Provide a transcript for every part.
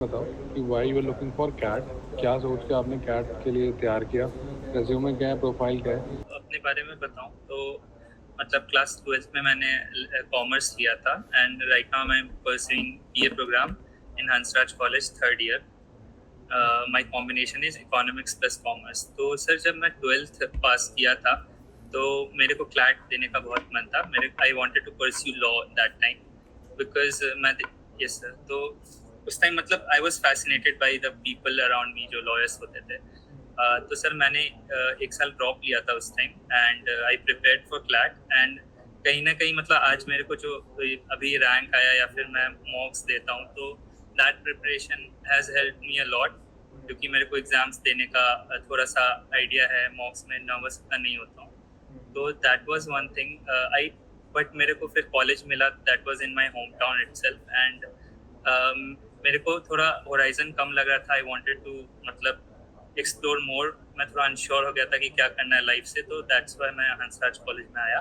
बताओ कि why you are looking for CAT. क्या सोच के आपने कैट के लिए तैयार किया? रेज्यूमे क्या है, प्रोफाइल क्या है? अपने बारे में बताऊं तो मतलब क्लास 12th में मैंने कॉमर्स लिया था and right now I am pursuing BA program in Hansraj college third year. My combination is economics plus commerce. तो सर जब मैं 12th पास किया था तो मेरे को क्लैट देने का बहुत मन था। मेरे I wanted to pursue law that time because मैं यस सर। तो उस टाइम मतलब I was fascinated by the people around me जो लॉयर्स होते थे। तो सर मैंने एक साल ड्रॉप लिया था उस time and I prepared for CLAT and कहीं ना कहीं मतलब आज मेरे को जो अभी रैंक आया या फिर मैं मॉक्स देता हूँ तो that preparation has help me a lot क्योंकि मेरे को एग्जाम्स देने का थोड़ा सा आइडिया है। मॉक्स में नर्वस इतना नहीं होता हूँ। तो that was one thing I but मेरे को फिर कॉलेज मिला that was in my home town itself and मेरे को थोड़ा होराइजन कम लग रहा था। आई वांटेड टू मतलब एक्सप्लोर मोर। मैं थोड़ा अनश्योर हो गया था कि क्या करना है लाइफ से। तो दैट्स व्हाई मैं हंसराज कॉलेज में आया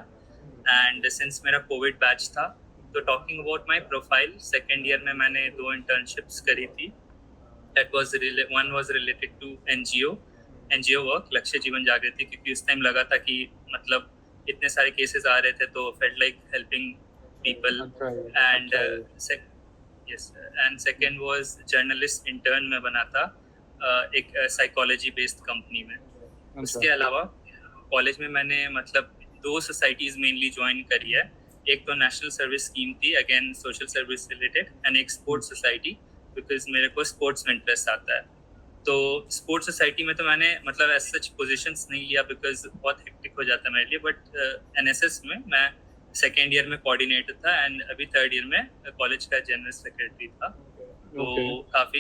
एंड सिंस मेरा कोविड बैच था तो talking about my profile second year में मैंने 2 इंटर्नशिप्स करी थी। That was one was related to NGO work Lakshya Jeevan जागृति क्योंकि उस टाइम लगा था कि मतलब इतने सारे केसेस आ रहे थे तो फेल्ट लाइक हेल्पिंग पीपल अच्छा है। एंड अच्छा है। Yes and second was journalist intern में बना था एक साइकोलॉजी बेस्ड कंपनी में। अच्छा। उसके अलावा कॉलेज में मैंने मतलब 2 सोसाइटीज मेनली ज्वाइन करी है। एक तो नेशनल सर्विस स्कीम थी again social service related and एक स्पोर्ट्स सोसाइटी बिकॉज मेरे को स्पोर्ट्स में इंटरेस्ट आता है। तो स्पोर्ट्स सोसाइटी में तो मैंने मतलब एज सच पोजीशंस नहीं लिया बिकॉज बहुत हेक्टिक हो जाता है मेरे लिए। बट एनएसएस में मैं सेकेंड ईयर में कोऑर्डिनेटर था एंड अभी थर्ड ईयर में कॉलेज का जनरल सेक्रेटरी था। तो ओके। काफी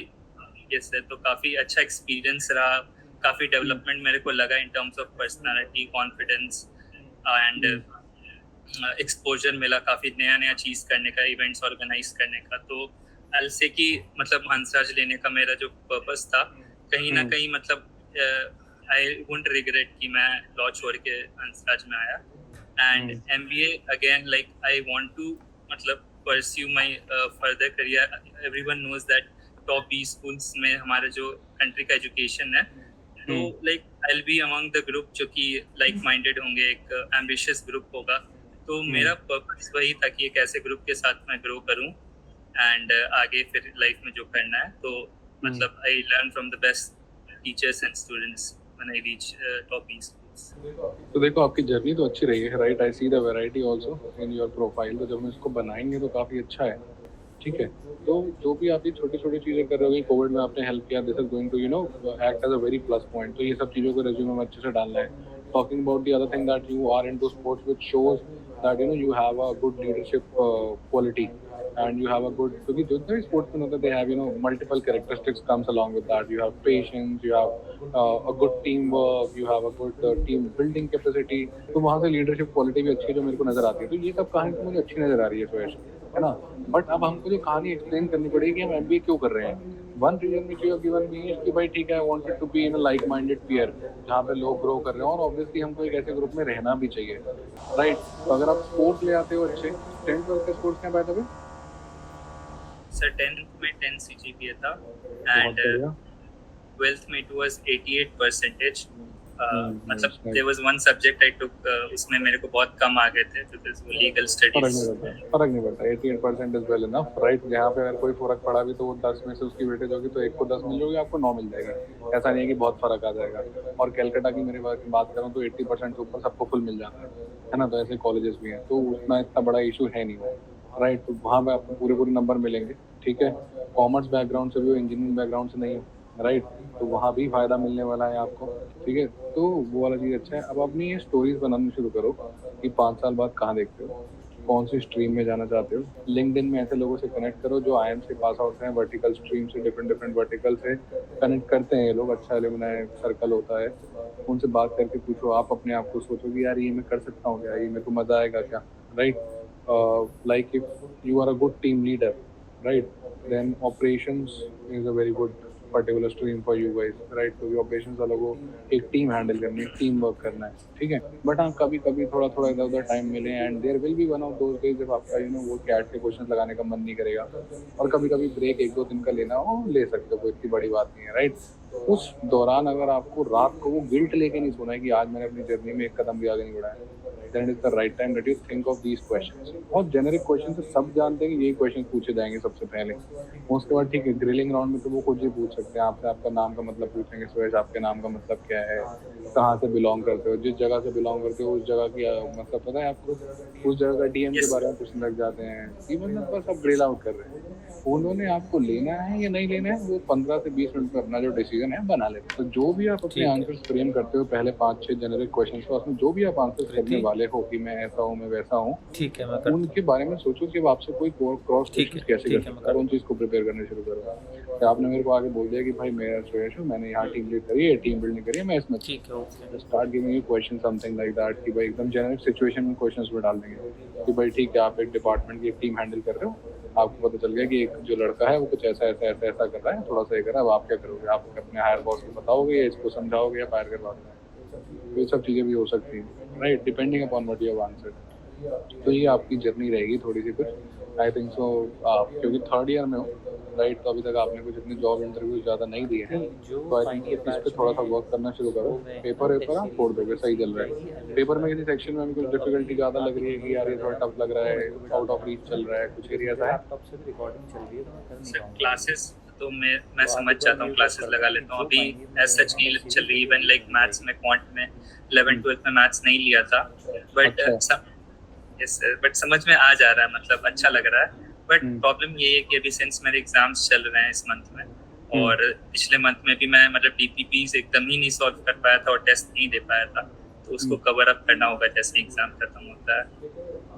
यस है तो काफी अच्छा एक्सपीरियंस रहा। काफी हम्म, डेवलपमेंट मेरे को लगा in terms of personality confidence and hmm, exposure मिला काफी नया नया चीज करने का इवेंट्स ऑर्गेनाइज करने का। तो एल से कि मतलब हंसराज लेने का मेरा जो पर्पस था कहीं ना हम्म, कहीं मतलब आई वुडंट रिग्रेट कि मैं लॉ छोड़ के हंसराज में आया and hmm, MBA again like I want to मतलब pursue my further career. Everyone knows that top B schools में हमारा जो कंट्री का एजुकेशन है तो hmm, like I will be among the group जो कि लाइक माइंडेड होंगे एक एम्बिशियस ग्रुप होगा। तो हम्म, मेरा पर्पस वही था कि एक ऐसे ग्रुप के साथ मैं ग्रो करूं एंड आगे फिर लाइफ में जो करना है तो हम्म। मतलब I learn from the best teachers and students when I reach top B schools. तो देखो, आपकी जर्नी तो अच्छी रही है, right? I see the variety also in your profile. तो जब हम इसको बनाएंगे तो काफ़ी अच्छा है। ठीक है। तो जो भी आप ये छोटी छोटी चीज़ें कर रहे हो, कोविड में आपने हेल्प किया, this is going to act as a very plus point. तो ये सब चीज़ों को रेज्यूमे में अच्छे से डालना है। Talking about the other thing that you are into sports, which shows that you have a good leadership quality and you have a good, क्योंकि जो भी sportsmen होते हैं, they have multiple characteristics comes along with that. You have patience, you have a good teamwork, you have a good team building capacity. तो वहाँ से leadership quality भी अच्छी है जो मेरे को नजर आती है। तो ये सब कहानी तो मुझे अच्छी नजर आ रही है सुयश, है ना? बट अब हमको जो कहानी एक्सप्लेन करनी पड़ेगी कि हम एमबीए क्यों कर रहे हैं। One reason which you given me is कि भाई ठीक है, I wanted to be in a like minded peer जहाँ पे लोग ग्रो कर रहे हैं, और ऑब्वियसली हमको एक ऐसे ग्रुप में रहना भी चाहिए, राइट? तो अगर आप स्पोर्ट्स ले आते हो अच्छे, 10th 12th के स्पोर्ट्स क्या बात है? सर 10th में 10 सीजीपीए था बहुत एंड बढ़िया। 12th में it was 88%। मतलब nice nice. there was one subject I took उसमें मेरे को बहुत कम आ गए थे because वो लीगल फर्क स्टडीज। नहीं पड़ता, फर्क नहीं पड़ता। 88% इज वेल इनफ, राइट? यहाँ पे अगर कोई फर्क पड़ा भी तो वो 10 में से उसकी वेटेज होगी, तो एक को 10 मिल जाएगी, आपको 9 मिल जाएगी। ऐसा नहीं है कि बहुत फर्क आ जाएगा। और कैलकाटा की मेरी बात करूँ तो 80% से ऊपर सबको फुल मिल जाता है ना? तो ऐसे कॉलेजेस भी हैं, तो उतना इतना बड़ा इशू है नहीं वो, राइट? तो वहाँ पे आपको पूरे पूरे नंबर मिलेंगे। ठीक है। कॉमर्स बैकग्राउंड से भी हो, इंजीनियरिंग बैकग्राउंड से नहीं हो, राइट? तो वहाँ भी फायदा मिलने वाला है आपको। ठीक है। तो वो वाला चीज़ अच्छा है। अब अपनी ये स्टोरीज बनानी शुरू करो कि 5 साल बाद कहाँ देखते हो, कौन सी स्ट्रीम में जाना चाहते हो। लिंक्डइन में ऐसे लोगों से कनेक्ट करो जो आईएम से पास आउट हैं, वर्टिकल स्ट्रीम से, डिफरेंट डिफरेंट वर्टिकल से कनेक्ट करते हैं ये लोग। अच्छा एलुमनाई सर्कल होता है। उनसे बात करके पूछो, आप अपने आप को सोचो कि यार ये मैं कर सकता हूँ क्या, ये मेरे को मजा आएगा क्या, right? Like if you are a good team leader, right, then operations is a very good particular stream for you guys, right? क्योंकि ऑपरेशंस वालों को एक टीम हैंडल करनी है, टीम वर्क करना है, ठीक है? बट हाँ, कभी कभी थोड़ा थोड़ा इधर उधर टाइम मिले, and there will be one of those days जब आपका वो कैट के क्वेश्चन लगाने का मन नहीं करेगा, और कभी कभी ब्रेक 1-2 दिन का लेना हो, ले सकते हो, कोई इतनी बड़ी बात नहीं है, राइट? उस दौरान अगर आपको रात को वो गिल्ट लेके नहीं सोना है कि आज मैंने अपनी जर्नी में एक कदम भी आगे नहीं बढ़ाया, then it's the right time that you think of these questions. बहुत जेनरिक क्वेश्चन है, सब जानते हैं कि यही क्वेश्चन पूछे जाएंगे सबसे पहले। उसके बाद ठीक है, ग्रिलिंग राउंड में तो वो खुद ही पूछ सकते हैं आपसे, आपका नाम का मतलब पूछेंगे, सुरेश आपके नाम का मतलब क्या है, कहाँ से बिलोंग करते हो, जिस जगह से बिलोंग करते हो उस जगह की मतलब पता है आपको, उस जगह का डीएम के बारे में पूछने लग जाते हैं। इवन बस आप ग्रिल आउट कर रहे हैं, उन्होंने आपको लेना है या नहीं लेना है, वो 15 से 20 मिनट में अपना जो डिसीजन है बना लेते हैं। तो जो भी आप अपने आंसर्स फ्रेम करते हो पहले 5-6 जेनरिक क्वेश्चंस को, उसमें जो भी आप आंसर्स करने वाले हो कि मैं ऐसा हूँ, मैं वैसा हूँ, ठीक है, मैं उनके बारे में सोचो कि आपसे कोई क्रॉस क्वेश्चन कैसे कर सकता है, उन चीज़ को प्रिपेयर करने शुरू करो। तो आपने मेरे को आगे बोल दिया कि भाई मेरा सुरेश हूँ, मैंने यहाँ टीम लीड करी है, टीम बिल्डिंग करी है, मैं इसमें, ठीक है, okay, start giving you question something like that, कि भाई एकदम जेनरिक सिचुएशन में क्वेश्चंस में डाल देंगे कि भाई ठीक है, आप एक डिपार्टमेंट की एक टीम हैंडल कर रहे हो, आपको पता चल गया कि एक जो लड़का है वो कुछ ऐसा ऐसा ऐसा ऐसा कर रहा है, थोड़ा सा ये कर रहा है, अब आप क्या करोगे? आप अपने हायर बॉस को बताओगे या इसको समझाओगे या फायर करवाओगे? तो ये सब चीज़ें भी हो सकती हैं, right, depending upon what you have answered. तो ये आपकी जर्नी रहेगी थोड़ी सी कुछ, आई थिंक सो। क्योंकि 3rd ईयर में हो, राइट, तो अभी तक आपने कुछ इतने जॉब इंटरव्यू ज़्यादा नहीं दिए हैं, तो आई थिंक इस पे थोड़ा सा वर्क करना शुरू करो। पेपर आप छोड़ दोगे, सही चल रहा है। पेपर में किसी सेक्शन में कुछ डिफिकल्टी ज़्यादा लग रही है कि यार ये थोड़ा टफ लग रहा है, आउट ऑफ रीच चल रहा है, कुछ एरिया है? सर क्लासेस तो मैं समझ जाता हूँ, क्लासेस लगा लेता हूँ, अभी एज सच नहीं चल रही। इवन लाइक मैथ्स में, क्वांट में 11th-12th में मैथ्स नहीं लिया था, बट समझ में आ जा रहा है, मतलब अच्छा लग रहा है। बट प्रॉब्लम ये है कि अभी सिंस मेरे एग्जाम्स चल रहे हैं इस मंथ में, और पिछले मंथ में भी मैं मतलब DPPs एकदम ही नहीं सॉल्व कर पाया था और टेस्ट नहीं दे पाया था, तो उसको कवर अप करना होगा जैसे एग्जाम खत्म होता है।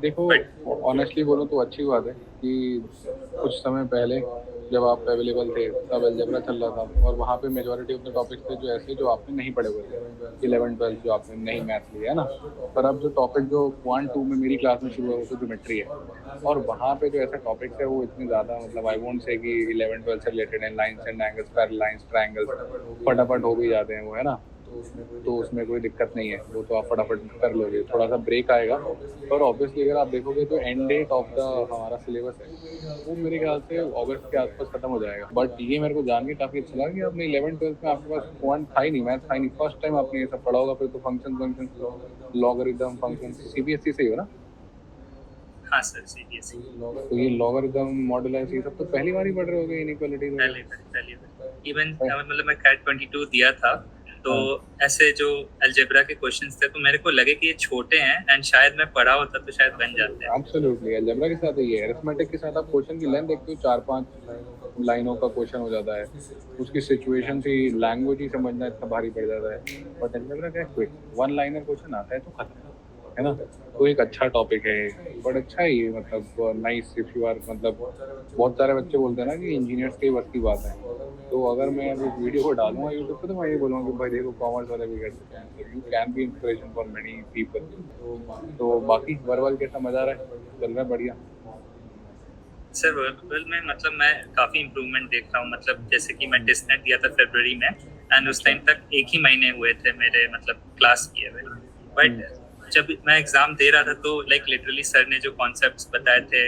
देखो ऑनेस्टली बोलो तो अच्छी बात है कि कुछ समय पहले जब आप अवेलेबल थे तब अलजेब्रा चल रहा था, और वहाँ पे मेजॉरिटी ऑफ द टॉपिक्स थे जो ऐसे जो आपने नहीं पढ़े हुए थे, 11th-12th जो आपने नहीं मैथ लिया है ना। पर अब जो टॉपिक जो 1-2 में मेरी क्लास में शुरू हुआ वो तो ज्योमेट्री है, और वहाँ पे जो ऐसा टॉपिक्स है वो इतने ज़्यादा, मतलब आई वोंट से कि 11th-12th से रिलेटेड है, lines and angles, parallel lines, triangles फटाफट हो भी जाते हैं वो, है ना। तो उसमें कोई दिक्कत नहीं है, वो तो आप फटाफट कर लोगे। थोड़ा सा ब्रेक आएगा, और ऑब्वियसली अगर आप देखोगे तो एंड डेट ऑफ द हमारा सिलेबस है वो मेरे ख्याल से अगस्त के आसपास खत्म हो जाएगा। बट ये मेरे को जान के काफ़ी अच्छा लगा कि आपने 11th-12th में आपके पास क्वांट था ही नहीं, मैथ था ही नहीं, फर्स्ट टाइम आपने ये सब पढ़ा होगा। फिर तो फंक्शन, लॉगरिथम फंक्शन CBSE से ही हो ना? हाँ सर, CBSE। तो ये लॉगरिथम, मॉडुलस, ये सब तो पहली बार ही पढ़ रहे होगे, इनइक्वालिटी। पहली इवन मतलब मैं कैट 22 दिया था, तो ऐसे जो अलजेब्रा के क्वेश्चंस थे तो मेरे को लगे कि ये छोटे हैं, एंड शायद मैं पढ़ा होता तो शायद बन जाते हैं। एब्सोल्युटली, अलजेब्रा के साथ ये है, अरिथमेटिक के साथ आप क्वेश्चन की लेंथ देखते हो, 4-5 लाइनों का क्वेश्चन हो जाता है, उसकी सिचुएशन से लैंग्वेज ही समझना इतना भारी पड़ जाता है। बट अलजेब्रा क्या क्विक 1 लाइनर क्वेश्चन आता है तो खत्म है ना। तो एक अच्छा टॉपिक है, बट अच्छा है ये, मतलब नाइस इफ यू आर, मतलब बहुत सारे बच्चे बोलते हैं ना कि इंजीनियर्स की बस की बात है। तो अगर मैं वो वीडियो को डालूंगा यूट्यूब पे तो मैं ये बोलूँगा कि भाई देखो कॉमर्स वाले भी कर सकते हैं, you can be inspiration for many people. तो बाकी वर्बल कैसा मजा आ रहा है, चल रहा है बढ़िया? सर वर्बल में मतलब मैं काफ़ी इम्प्रूवमेंट देख रहा हूँ, मतलब जैसे कि मैं टेस्ट नेट दिया था फरवरी में, एंड उस टाइम तक 1 ही महीने हुए थे मेरे मतलब क्लास किए हुए, बट जब मैं एग्जाम दे रहा था तो लाइक लिटरली सर ने जो कॉन्सेप्ट्स बताए थे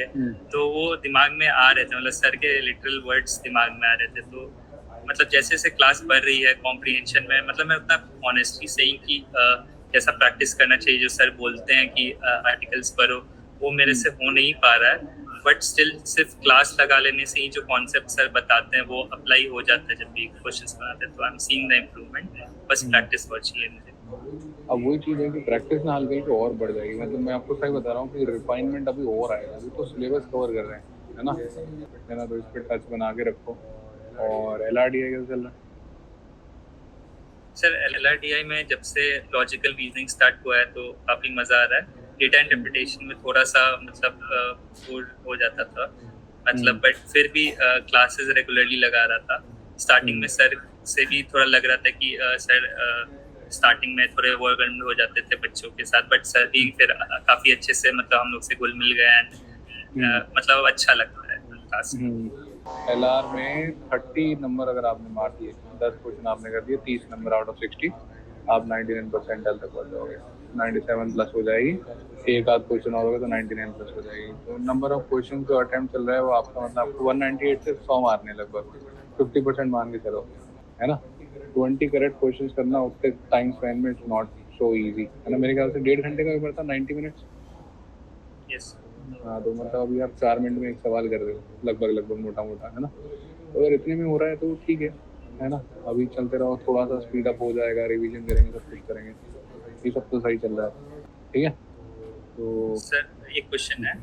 तो वो दिमाग में आ रहे थे, मतलब सर के लिटरल वर्ड्स दिमाग में आ रहे थे। तो मतलब जैसे जैसे क्लास बढ़ रही है कॉम्प्रिहेंशन में, मतलब मैं उतना ऑनेस्टली सेइंग कि जैसा प्रैक्टिस करना चाहिए, जो सर बोलते हैं कि आर्टिकल्स पढ़ो, वो मेरे से हो नहीं पा रहा है। बट स्टिल सिर्फ क्लास लगा लेने से ही जो कॉन्सेप्ट सर बताते हैं वो अप्लाई हो जाता है जब भी क्वेश्चंस बनाते हैं। तो I am seeing the improvement, बस प्रैक्टिस बहुत चाहिए मुझे। अब वही चीज़ है कि प्रैक्टिस ना हल्के तो और बढ़ जाएगी। मतलब मैं आपको सही बता रहा हूँ कि रिफाइनमेंट अभी और आएगा, अभी तो सिलेबस कवर कर रहे हैं, है ना। तो इस पर टच बना के रखो। और LRDI कैसे चल रहा है? सर LRDI में जब से लॉजिकल रीजनिंग स्टार्ट हुआ है तो काफ़ी मज़ा आ रहा है। डेटा इंटरप्रिटेशन में थोड़ा सा मतलब बोर हो जाता था, मतलब बट फिर भी क्लासेस रेगुलरली लगा रहा था। स्टार्टिंग में सर से भी थोड़ा लग रहा था कि सर स्टार्टिंग में थोड़े ओवरवेल्म्ड हो जाते थे बच्चों के साथ, बट सर भी फिर काफ़ी अच्छे से मतलब हम लोग से घुल मिल गए, एंड मतलब अच्छा लगता है क्लास। LR में 30 नंबर अगर आपने मार दिए, 10 क्वेश्चन आपने कर दिए, 30 नंबर आउट ऑफ 60, आप 99 परसेंटाइल तक पहुंच जाओगे। 97 प्लस हो जाएगी, एक आध क्वेश्चन और होगा तो 99 प्लस हो जाएगी। तो नंबर ऑफ क्वेश्चन जो अटेम्प्ट चल रहा है वो आपका मतलब आपको 198 से 100 मारने लगभग 50% मान के चलो, है ना। 20 करेक्ट क्वेश्चन करना उतने टाइम स्पैन में इट्स नॉट सो इजी, है ना। मेरे ख्याल से 1.5 घंटे का पेपर था, 90 मिनट्स। यस। हाँ, तो मतलब अभी आप 4 मिनट में एक सवाल कर रहे हो लगभग मोटा मोटा, है ना। तो अगर इतने में हो रहा है तो ठीक है ना। अभी चलते रहो, थोड़ा सा स्पीड अप हो जाएगा, रिवीजन करेंगे, सब कुछ करेंगे, ये सब तो सही चल रहा है, ठीक है। तो सर एक क्वेश्चन है,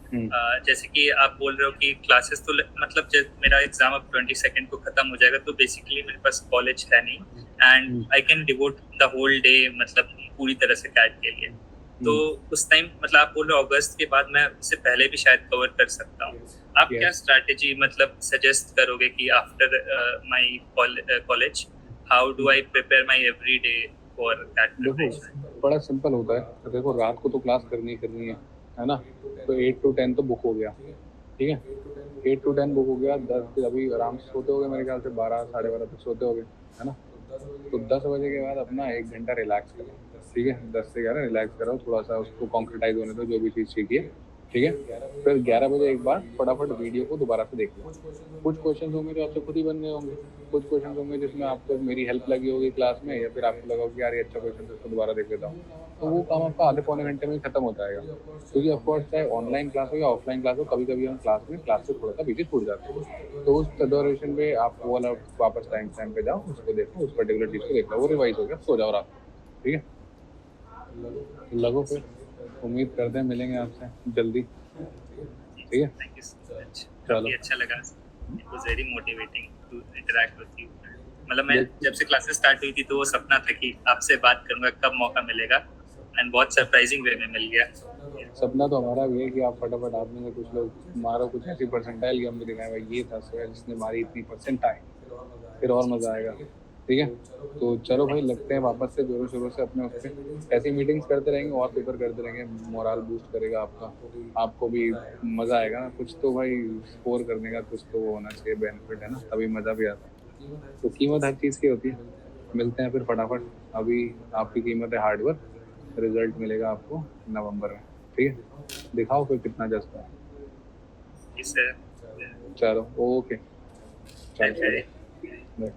हम्म, जैसे कि आप बोल रहे हो कि क्लासेस तो मतलब जब मेरा एग्जाम अब 22 को खत्म हो जाएगा तो बेसिकली मेरे पास कॉलेज है नहीं and I can devote the whole day मतलब पूरी तरह से कैट के लिए। तो उस टाइम मतलब आप बोल रहे हो अगस्त के बाद मैं उससे पहले भी शायद कवर कर सकता हूँ। आप क्या स्ट्रैटेजी मतलब सजेस्ट करोगे कि after my college how do I prepare my everyday for that preparation? देखो बड़ा सिंपल होता है। देखो रात को तो क्लास करनी है ना। तो 8 to 10 तो बुक हो गया, ठीक है। 8 to 10 बुक हो गया, 10 फिर अभी आराम से सोते होगे मेरे ख्याल से 12 साढ़े 12 तक सोते होगे, है ना। तो 10 बजे के बाद अपना 1 घंटा रिलैक्स करो, ठीक है। 10 से 11 रिलैक्स करो, थोड़ा सा उसको कॉन्क्रेटाइज होने दो जो भी चीज़ सीखिए, ठीक है। फिर 11 बजे एक बार फटाफट वीडियो को दोबारा से देख लो। कुछ क्वेश्चन होंगे जो आपसे खुद ही बन गए होंगे, कुछ क्वेश्चन होंगे जिसमें आपको मेरी हेल्प लगी होगी क्लास में, या फिर आपको लगा होगा कि यार ये अच्छा क्वेश्चन है इसको दोबारा देख लेता हूँ। तो वो काम आपका आधे पौने घंटे में खत्म हो जाएगा। क्योंकि ऑफकोर्स चाहे ऑनलाइन क्लास हो या ऑफलाइन क्लास हो, कभी कभी हम क्लास से थोड़ा सा बिजी छूट जाते हैं। तो उस ड्यूरेशन पे आप वो वाला वापस टाइम पे जाओ, उसको देखो, उस पर्टिकुलर चीज़ को देख लो, वो रिवाइज हो गया, सो जाओ रात को, ठीक है। लगो फिर, उम्मीद करते हैं मिलेंगे आपसे जल्दी, ठीक है। थैंक यू सो मच, चलो, काफी अच्छा लगा, it was very motivating to interact with you. मतलब मैं जब से क्लासेस स्टार्ट हुई थी तो वो सपना था कि आपसे बात करूंगा, कब मौका मिलेगा, एंड बहुत सरप्राइजिंग वे में मिल गया। सपना तो हमारा भी है कि आप फटाफट आप में से कुछ लोग मारो कुछ ऐसी परसेंटाइल की हम भी दिखाएं भाई ये था सोहेल जिसने मारी इतनी परसेंटाइल, फिर और मज़ा आएगा, ठीक है। तो चलो भाई, लगते हैं वापस से जोरों शोरों से अपने उस पर, ऐसी मीटिंग्स करते रहेंगे और पेपर करते रहेंगे, मोरल बूस्ट करेगा आपका, आपको भी मज़ा आएगा ना। कुछ तो भाई स्कोर करने का कुछ तो होना चाहिए बेनिफिट, है ना, तभी मज़ा भी आता है। तो कीमत हर चीज़ की होती है। मिलते हैं फिर फटाफट, अभी आपकी कीमत है हार्डवर्क, रिजल्ट मिलेगा आपको नवंबर में, ठीक है। दिखाओ फिर कितना जज्बा है। इससे चलो ओके, चलो बाय। बाय।